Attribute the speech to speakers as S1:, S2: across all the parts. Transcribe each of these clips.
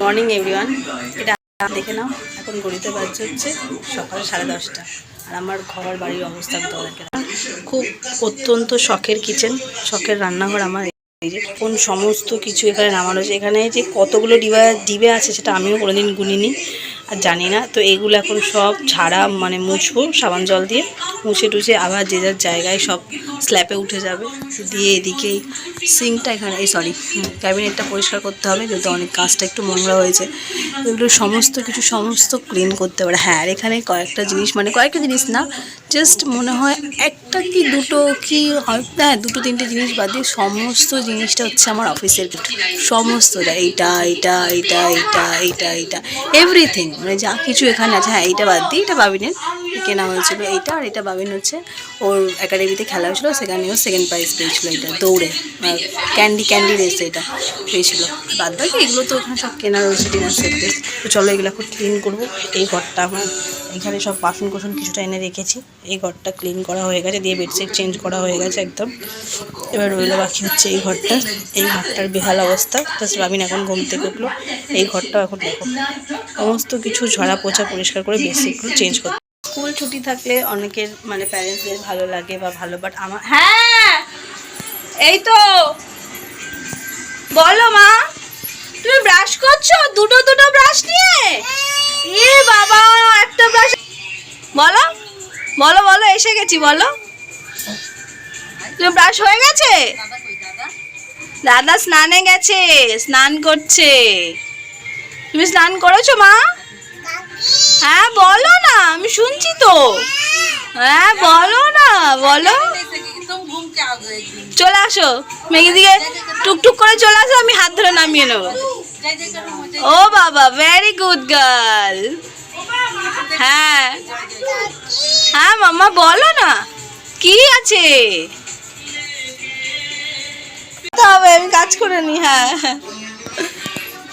S1: Morning everyone, এটা দেখে নাও। এখন ঘড়িতে বাজছে হচ্ছে সকাল 10:30 আর আমার ঘর বাড়ির অবস্থা তোমাদেরকে খুব অত্যন্ত শখের কিচেন, শখের রান্নাঘর আমার। এই যে কোন সমস্ত কিছু এখানে নামানো হয়েছে। এখানে যে কতগুলো ডিবে আছে সেটা আমিও কোনোদিন গুনিনি আর জানি না। তো এইগুলো এখন সব ঝাড়া মানে মুছবো সাবান জল দিয়ে, মুছে টুছে আবার যে যার জায়গায় সব স্ল্যাপে উঠে যাবে। দিয়ে এদিকে সিঙ্কটা এখানে ক্যাবিনেটটা পরিষ্কার করতে হবে, যেহেতু অনেক কাজটা একটু নোংরা হয়েছে। এগুলো সমস্ত ক্লিন করতে পারে। হ্যাঁ, আর এখানে কয়েকটা জিনিস, মানে কয়েকটা জিনিস না, জাস্ট মনে হয় একটা কি দুটো কি হ্যাঁ 2-3টে জিনিস বাদ দিয়ে সমস্ত জিনিসটা হচ্ছে আমার অফিসের সমস্তটা। এইটা এভরিথিং, মানে যা কিছু এখানে আছে। হ্যাঁ, এইটা বাদ দিয়ে এটা বাবিনের কেনা হয়েছিল, এইটা। আর এটা বাবিন হচ্ছে ওর একাডেমিতে খেলা হয়েছিলো, সেখানেও সেকেন্ড প্রাইজ পেয়েছিলো এটা দৌড়ে, ক্যান্ডি রেস এটা পেয়েছিল। বাদ বাকি এগুলো তো ওখানে সব কেনা রয়েছে, ডিনার সেট। তো চলো এগুলো এখন ক্লিন করবো। এই ঘরটা আমার, এখানে সব বাসন কোসন কিছুটা এনে রেখেছি। এই ঘরটা ক্লিন করা হয়ে গেছে, দিয়ে বেডশিট চেঞ্জ করা হয়ে গেছে একদম। এবার রইলো বাকি হচ্ছে এই ঘরটার বেহাল অবস্থা। জাস্ট বাবিন এখন ঘুম থেকে উঠলো। এই ঘরটাও এখন দেখো সমস্ত কিছু ঝরা পোছা পরিষ্কার করে বেডশিটগুলো চেঞ্জ করতে। স্কুল ছুটি থাকলে অনেকের মানে প্যারেন্টসদের ভালো লাগে বা ভালো, বাট আমার হ্যাঁ এই তো বলো মা, তুমি ব্রাশ করছো দুটো ব্রাশ নিয়ে? এ বাবা, একটা ব্রাশ। বলো বলো বলো, এসে গেছি, বলো। তুমি ব্রাশ হয়ে গেছে? দাদা স্নানে গেছে, স্নান করছে। তুমি স্নান করেছো মা? হ্যাঁ বলো না, আমি শুনছি তো। হ্যাঁ বলো না, বলো। চলে আসো মেঘি দিকে, টুকটুক করে চলে আসো, আমি হাত ধরে নামিয়ে নেবো। ও বাবা, ভেরি গুড গার্ল। হ্যাঁ হ্যাঁ মাম্মা বলো না, কি আছে? তবে আমি কাজ করে নি। হ্যাঁ,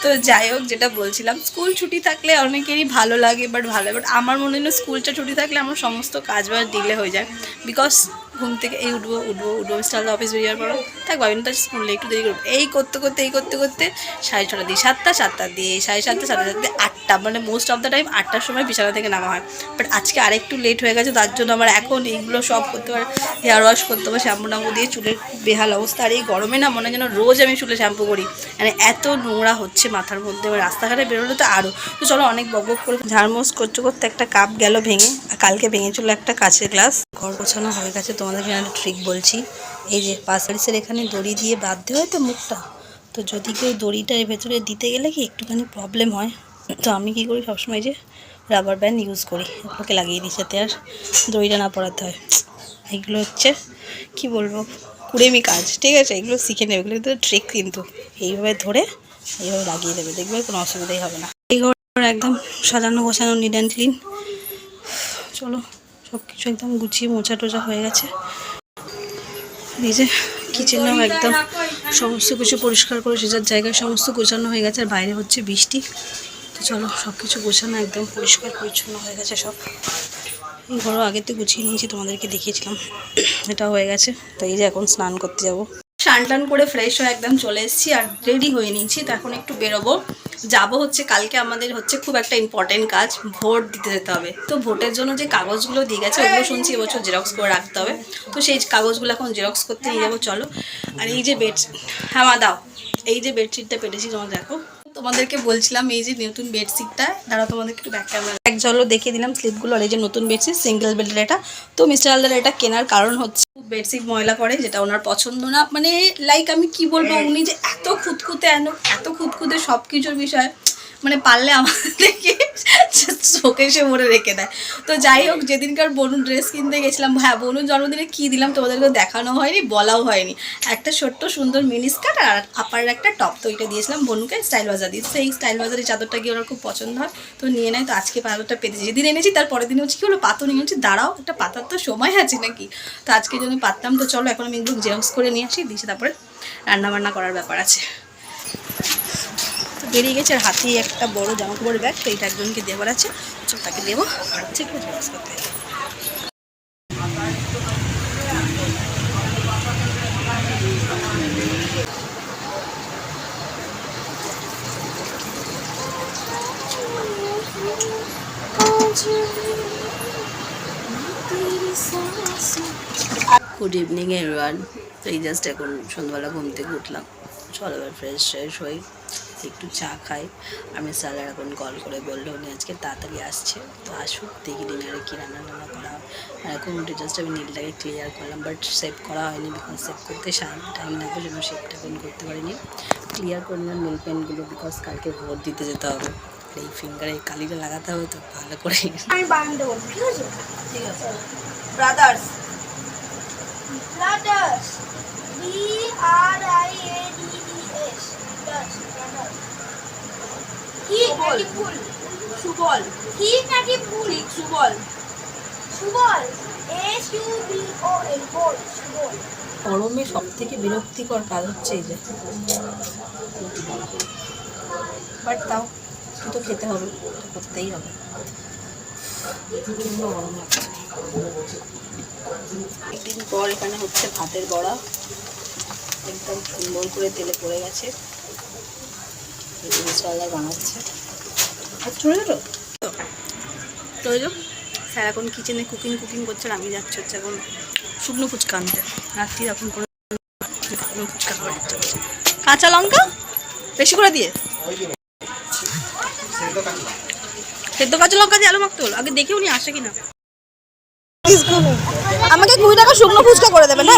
S1: তো যাই হোক, যেটা বলছিলাম, স্কুল ছুটি থাকলে অনেকেরই ভালো লাগে, বাট আমার মনে হয় স্কুলটা ছুটি থাকলে আমার সমস্ত কাজ বাজ ডিলে হয়ে যায়। বিকজ ঘুম থেকে এই উঠবো স্টাইল অফিস বেরিয়ে যাওয়ার পর থাক ভাবিন তার স্কুলে একটু দেরি করবো, এই করতে করতে 6:30 দিই, 7টা দিয়ে 7:30 দিয়ে 8টা, মানে মোস্ট অফ দ্য টাইম 8টার সময় বিছানা থেকে নামা হয়। বাট আজকে আরেকটু লেট হয়ে গেছে, তার জন্য আমার এখন এইগুলো সব করতে পারে, হেয়ার ওয়াশ করতে হবে, শ্যাম্পু দিয়ে চুলের বেহাল অবস্থা। আর এই গরমে না মনে হয় যেন রোজ আমি চুলে শ্যাম্পু করি, মানে এত নোংরা হচ্ছে মাথার মধ্যে। রাস্তাঘাটে বেরোলে তো আরও। তো চলো অনেক বক করে ঝাড়মোছ করতে একটা কাপ গেল ভেঙে, কালকে ভেঙেছিল একটা কাঁচের গ্লাস। ঘর গোছানো হয়ে গেছে। তোমাদেরকে একটা ট্রিক বলছি, এই যে পাশারিসের এখানে দড়ি দিয়ে বাঁধতে হয় তো মুখটা, তো যদি কেউ দড়িটা এর ভেতরে দিতে গেলে কি একটুখানি প্রবলেম হয়, তো আমি কী করি সবসময় যে রাবার ব্যান্ড ইউজ করি, ওগুলোকে লাগিয়ে দিই যাতে আর দড়িটা না পড়াতে হয়। এগুলো হচ্ছে কি বলবো, কুড়েমি কাজ, ঠিক আছে? এগুলো শিখে নেবে, এগুলো কিন্তু ট্রিক, কিন্তু এইভাবে ধরে এইভাবে লাগিয়ে দেবে, দেখবে কোনো অসুবিধাই হবে না। এই ঘর একদম সাজানো গোছানো, নিট অ্যান্ড ক্লিন। চলো সব কিছু একদম গুছিয়ে মোছা টোচা হয়ে গেছে। এই যে কিচেনেও একদম সমস্ত কিছু পরিষ্কার করে যে যার জায়গায় সমস্ত গোছানো হয়ে গেছে। আর বাইরে হচ্ছে বৃষ্টি। তো চলো সব কিছু গোছানো একদম পরিষ্কার পরিচ্ছন্ন হয়ে গেছে সব। এই ঘরও আগেতে গুছিয়ে নিয়েছি, তোমাদেরকে দেখিয়েছিলাম, এটা হয়ে গেছে। তো এই যে এখন স্নান করতে যাবো। স্নান টান করে ফ্রেশ হয়ে একদম চলে এসেছি আর রেডি হয়ে নিয়েছি। তো এখন একটু বেরোবো, যাবো হচ্ছে কালকে আমাদের হচ্ছে খুব একটা ইম্পর্টেন্ট কাজ, ভোট দিতে যেতে হবে। তো ভোটের জন্য যে কাগজগুলো দিয়ে গেছে ওগুলো শুনছি এবছর জেরক্স করে রাখতে হবে। তো সেই কাগজগুলো এখন জেরক্স করতে নিয়ে যাবো, চলো। আর এই যে হ্যাঁ মা দাও, এই যে বেডশিটটা পেতেছি তোমার দেখো, তোমাদেরকে বলছিলাম এই যে নতুন বেডশিটটা, দাঁড়াও তোমাদেরকে একটু ব্যাক ক্যামেরা এক ঝলক দেখিয়ে দিলাম স্লিপগুলো। আর এই যে নতুন বেডশিট সিঙ্গেল বেডের এটা। তো মিস্টার আলদার এটা কেনার কারণ হচ্ছে বেডশিট ময়লা করে, যেটা ওনার পছন্দ না। মানে লাইক আমি কি বলবো, উনি যে এত খুঁতখুঁতে সব কিছুর বিষয়, মানে পারলে আমাদেরকে চোখে সে মরে রেখে দেয়। তো যাই হোক, যেদিনকার বনুর ড্রেস কিনতে গেছিলাম, হ্যাঁ বনুর জন্মদিনে কী দিলাম তোমাদেরকে দেখানো হয়নি, বলাও হয়নি। একটা ছোট্ট সুন্দর মিনি স্কার্ট আর আপারের একটা টপ, তো এটা দিয়েছিলাম বনুকে স্টাইল বাজার দিয়ে। সেই স্টাইল বাজারের চাদরটা গিয়ে ওনার খুব পছন্দ হয়, তো নিয়ে নেয়। তো আজকে পাথরটা পেতেছি, যেদিন এনেছি তার পরের দিন হচ্ছে কি হলো, পাথর নিয়ে হচ্ছে, দাঁড়াও একটা পাতার তো সময় আছে নাকি। তো আজকে জন্য পাতলাম। তো চলো এখন আমি একটু জেরক্স করে নিয়ে আসি, দিয়েছি তারপরে রান্নাবান্না করার ব্যাপার আছে। তো বেরিয়ে গেছে, আর হাতেই একটা বড় জামা কাপড়ের ব্যাগ, তো এইটা একজনকে দেওয়ার আছে, চল তাকে দেবো। আর হচ্ছে একটু জেরক্স করতে হবে। Good evening everyone. তো এই জাস্ট এখন সন্ধ্যাবেলা ঘুম থেকে উঠলাম, চলো এবার ফ্রেশ হই, একটু চা খাই। আমি স্যার এখন কল করে বললো উনি আজকে তাড়াতাড়ি আসছে, তো আসুক দেখি ডিনারে কী রান্না করা হয়। আর এখন উঠে জাস্ট আমি নীলটাকে ক্লিয়ার করলাম, বাট সেভ করা হয়নি, বিকজ সেভ করতে টাইম লাগবে, জন্য সেভটা এখন করতে পারিনি। ক্লিয়ার করে নিলাম নেল পেনগুলো, বিকজ কালকে ভোট দিতে যেতে হবে। এই ফিঙ্গারে কালিটা লাগাতে হবে, তো ভালো করে
S2: আমি বানান দেবো, ঠিক আছে?
S1: ঠিক আছে। Brothers
S2: brothers, BRIADES, brothers. ঠিক নাকি ভুল?
S1: সুবল,
S2: ঠিক নাকি ভুল?
S1: ঠিক সুবল।
S2: সুবল, SUBOL, বল, সুবল।
S1: গরমে সব থেকে বিরক্তিকর কাজ হচ্ছে এই যে, বাট তাও তো খেতে হবে, তো করতেই হবে, প্রচণ্ড গরম লাগছে। একদিন পর এখানে হচ্ছে ভাতের বড়া, একদম সুন্দর করে তেলে পড়ে গেছে, মশলা বানাচ্ছে। আর ছোটো ছোটো তো স্যার এখন কিচেনে কুকিং করছে, আর আমি যাচ্ছি হচ্ছে এখন শুকনো ফুচকা আনতে। রাত্রি এখন কোনো শুকনো ফুচকা খাওয়ার ইচ্ছা হচ্ছে। কাঁচা লঙ্কা বেশি করে দিয়ে, সেদ্ধ কাঁচা লঙ্কা দিয়ে আলু মাখতে হলো। আগে দেখে উনি আসে কিনা। আমাকে 20 টাকা শুকনো ফুচকা করে দেবে না?